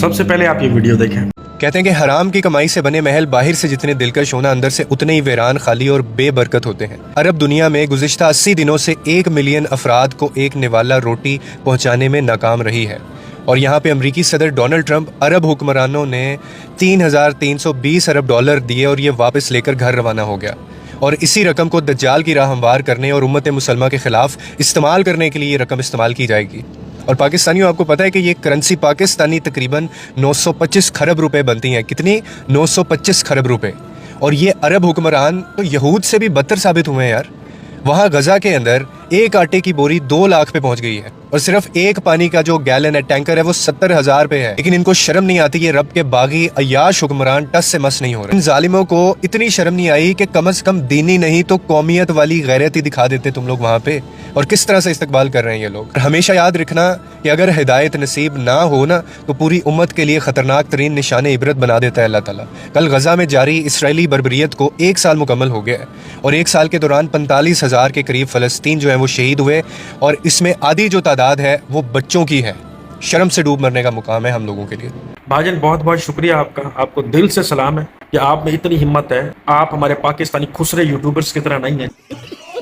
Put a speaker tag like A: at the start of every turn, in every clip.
A: سب سے پہلے آپ یہ ویڈیو دیکھیں۔
B: کہتے ہیں کہ حرام کی کمائی سے بنے محل باہر سے جتنے دلکش ہونا اندر سے اتنے ہی ویران، خالی اور بے برکت ہوتے ہیں۔ عرب دنیا میں گزشتہ 80 دنوں سے 1 ملین افراد کو ایک نوالا روٹی پہنچانے میں ناکام رہی ہے، اور یہاں پہ امریکی صدر ڈونلڈ ٹرمپ عرب حکمرانوں نے $3,320 ارب دیے اور یہ واپس لے کر گھر روانہ ہو گیا، اور اسی رقم کو دجال کی راہ ہموار کرنے اور امت مسلمہ کے خلاف استعمال کرنے کے لیے یہ رقم استعمال کی جائے گی۔ اور پاکستانیوں، آپ کو پتہ ہے کہ یہ کرنسی پاکستانی تقریباً 925 کھرب روپے بنتی ہیں۔ کتنی؟ 925 کھرب روپے۔ اور یہ عرب حکمران تو یہود سے بھی بدتر ثابت ہوئے ہیں یار۔ وہاں غزہ کے اندر ایک آٹے کی بوری 2 لاکھ پہ پہنچ گئی ہے، اور صرف ایک پانی کا جو گیلن ہے، ٹینکر ہے، وہ 70,000 پہ ہے۔ لیکن ان کو شرم نہیں آتی، یہ رب کے باغی عیاش حکمران ٹس سے مس نہیں ہو رہے۔ ان ظالموں کو اتنی شرم نہیں آئی کہ کم از کم دینی نہیں تو قومیت والی غیرت ہی دکھا دیتے تم لوگ وہاں پہ، اور کس طرح سے استقبال کر رہے ہیں یہ لوگ۔ ہمیشہ یاد رکھنا کہ اگر ہدایت نصیب نہ ہو نا تو پوری امت کے لیے خطرناک ترین نشان عبرت بنا دیتا ہے اللہ تعالیٰ۔ کل غزہ میں جاری اسرائیلی بربریت کو 1 سال مکمل ہو گیا ہے، اور 1 سال کے دوران 45,000 کے قریب فلسطین جو ہیں وہ شہید ہوئے، اور اس میں آدھی جو تعداد ہے وہ بچوں کی ہے۔ شرم سے ڈوب مرنے کا مقام ہے ہم لوگوں کے لیے۔
A: بھائی بہت بہت شکریہ آپ کا، آپ کو دل سے سلام ہے کہ آپ میں اتنی ہمت ہے۔ آپ ہمارے پاکستانی خسرے یوٹیوبرز کی طرح نہیں ہیں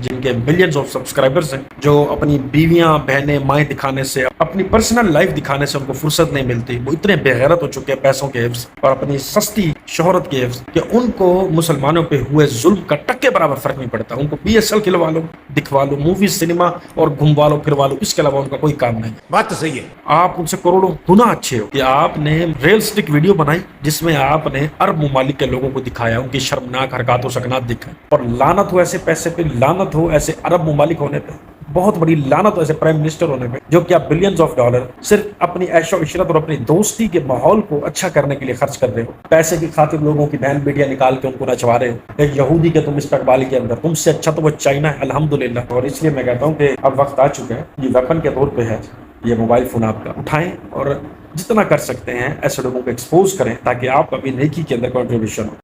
A: جن کے ملینز آف سبسکرائبرز ہیں، جو اپنی بیویاں، بہنیں، مائیں دکھانے سے، اپنی پرسنل لائف دکھانے سے ان کو فرصت نہیں ملتی۔ وہ اتنے بے غیرت ہو چکے ہیں پیسوں کے حفظ اور اپنی سستی شہرت کے حفظ کہ ان کو مسلمانوں پہ ہوئے ظلم کا ٹکے برابر فرق نہیں پڑتا۔ ان کو PSL کھلوا لو، دکھوا لو، موویز، سنیما اور گھموا لو پھروا لو، اس کے علاوہ ان کا کوئی کام نہیں۔
C: بات تو صحیح ہے۔
A: آپ ان سے کروڑوں گنا اچھے ہو کہ آپ نے ریئلسٹک ویڈیو بنائی جس میں آپ نے عرب ممالک کے لوگوں کو دکھایا، ان کی شرمناک حرکات و سکنات دکھائیں، اور لعنت ہو ایسے پیسے پہ، لعنت ہو ایسے عرب ممالک ہونے پہ، بہت بڑی لعنت ہو ایسے پرائم منسٹر ہونے پہ جو کہ آپ بلینز آف ڈالر صرف اپنی عیش و عشرت اور اپنی دوستی کے ماحول کو اچھا کرنے کے لیے خرچ کر رہے ہو۔ پیسے کی خاطر لوگوں کی بہن بیٹیاں نکال کے ان کو نچوا رہے ہو۔ ایک یہودی کے تم استقبال کے اندر، تم سے اچھا تو وہ چائنا ہے الحمدللہ۔ اور اس لیے میں کہتا ہوں کہ اب وقت آ چکا ہے، یہ ویپن کے طور پہ ہے، یہ موبائل فون آپ کا اٹھائیں اور جتنا کر سکتے ہیں ایسے لوگوں کو ایکسپوز کریں تاکہ آپ ابھی نیکی کے اندر کنٹریبیوشن ہو۔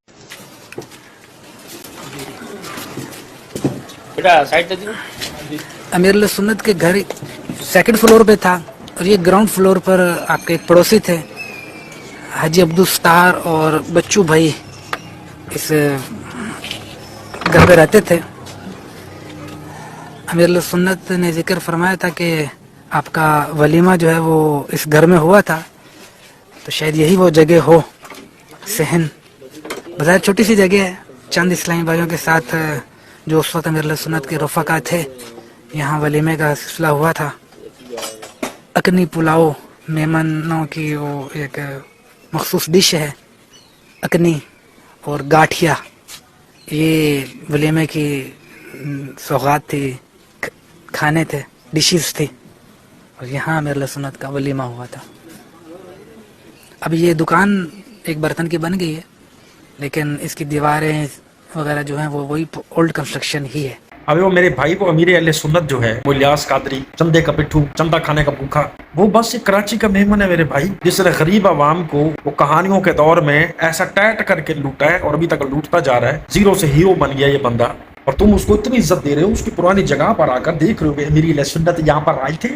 D: امیر سنت کے گھر 2nd فلور پہ تھا، اور یہ گراؤنڈ فلور پر آپ کے ایک پڑوسی تھے حاجی عبدالستار اور بچو بھائی، اس گھر پہ رہتے تھے۔ امیر سنت نے ذکر فرمایا تھا کہ آپ کا ولیمہ جو ہے وہ اس گھر میں ہوا تھا، تو شاید یہی وہ جگہ ہو، صحن بظاہر چھوٹی سی جگہ ہے، چند اسلامی بھائیوں کے ساتھ جو اس وقت امیر سنت کے رفقا تھے، یہاں ولیمے کا سلسلہ ہوا تھا۔ اکنی پلاؤ مہمانوں کی وہ ایک مخصوص ڈش ہے، اکنی اور گاٹھیا، یہ ولیمے کی سوغات تھی، کھانے تھے، ڈشز تھی، اور یہاں امیر سنت کا ولیمہ ہوا تھا۔ اب یہ دکان ایک برتن کی بن گئی ہے، لیکن اس کی دیواریں وغیرہ جو ہیں وہ وہی اولڈ کنسٹرکشن ہی ہے۔
A: ابھی وہ میرے بھائی کو امیر اہل سنت جو ہے، وہ الیاس قادری، چندے کا پٹھو، چندہ کھانے کا بھوکھا، وہ بس ایک کراچی کا مہمان ہے میرے بھائی، جس نے غریب عوام کو وہ کہانیوں کے دور میں ایسا ٹیٹ کر کے لوٹا ہے اور ابھی تک لوٹتا جا رہا ہے۔ زیرو سے ہیرو بن گیا یہ بندہ، اور تم اس کو اتنی عزت دے رہے ہو، اس کی پرانی جگہ پر آ کر دیکھ رہے ہو کہ امیر اہل سنت یہاں پر آئے تھے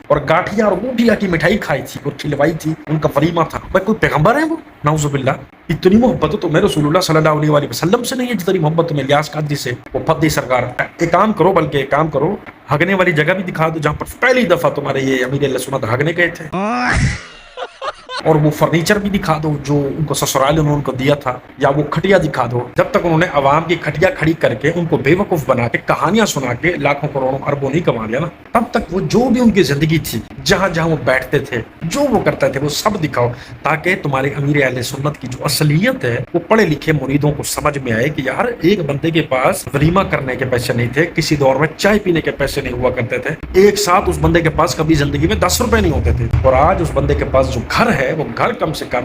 A: اور گاٹھیا اور گوٹھیا کی مٹھائی کھائی تھی اور کھلوائی تھی، ان کا ولیمہ تھا۔ بھائی کوئی پیغمبر ہے وہ؟ نعوذ باللہ۔ اتنی محبت تو میں رسول اللہ صلی اللہ علیہ وسلم سے نہیں ہے جتنی محبت تمہیں الیاس قادری سے، وہ پدی سرکار۔ ایک کام کرو، بلکہ ایک کام کرو، ہگنے والی جگہ بھی دکھا دو جہاں پر پہلی دفعہ تمہارے یہ امیر اہل سنت ہگنے گئے تھے، اور وہ فرنیچر بھی دکھا دو جو ان کو سسرال انہوں نے دیا تھا، یا وہ کھٹیا دکھا دو۔ جب تک انہوں نے عوام کی کھٹیا کھڑی کر کے ان کو بے وقوف بنا کے کہانیاں سنا کے لاکھوں کروڑوں اربوں نہیں کما لیا نا، تب تک وہ جو بھی ان کی زندگی تھی، جہاں جہاں وہ بیٹھتے تھے، جو وہ کرتے تھے، وہ سب دکھاؤ، تاکہ تمہارے امیر اہل سنت کی جو اصلیت ہے وہ پڑھے لکھے مریدوں کو سمجھ میں آئے کہ یار ایک بندے کے پاس ولیمہ کرنے کے پیسے نہیں تھے، کسی دور میں چائے پینے کے پیسے نہیں ہوا کرتے تھے، ایک ساتھ اس بندے کے پاس کبھی زندگی میں 10 روپے نہیں ہوتے تھے، اور آج اس بندے کے پاس جو گھر ہے وہ گھر کم سے کم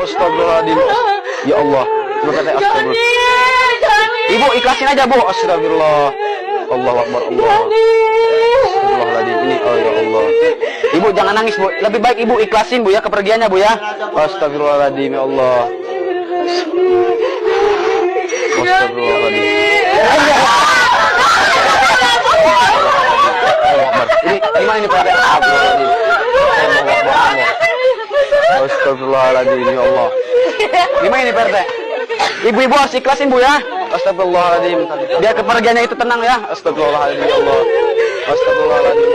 C: Astagfirullahaladzim. Ya Allah. Lu kata astagfirullah. Ibu ikhlasin aja bu. Astagfirullah. Allahu Akbar. Allah. Astagfirullahaladzim. Ini oh ya Allah. Ibu jangan nangis bu. Lebih baik ibu ikhlasin bu ya kepergiannya bu ya. Astagfirullahaladzim ya Allah. Astagfirullahaladzim. Ini gimana ini Pak? Astagfirullahaladzim ya Allah. Gimana ini Pak? Ibu-ibu harus ikhlasin bu ya. Astagfirullahaladzim. Biar kepergiannya itu tenang ya. Astagfirullahaladzim ya Allah. Astagfirullahaladzim.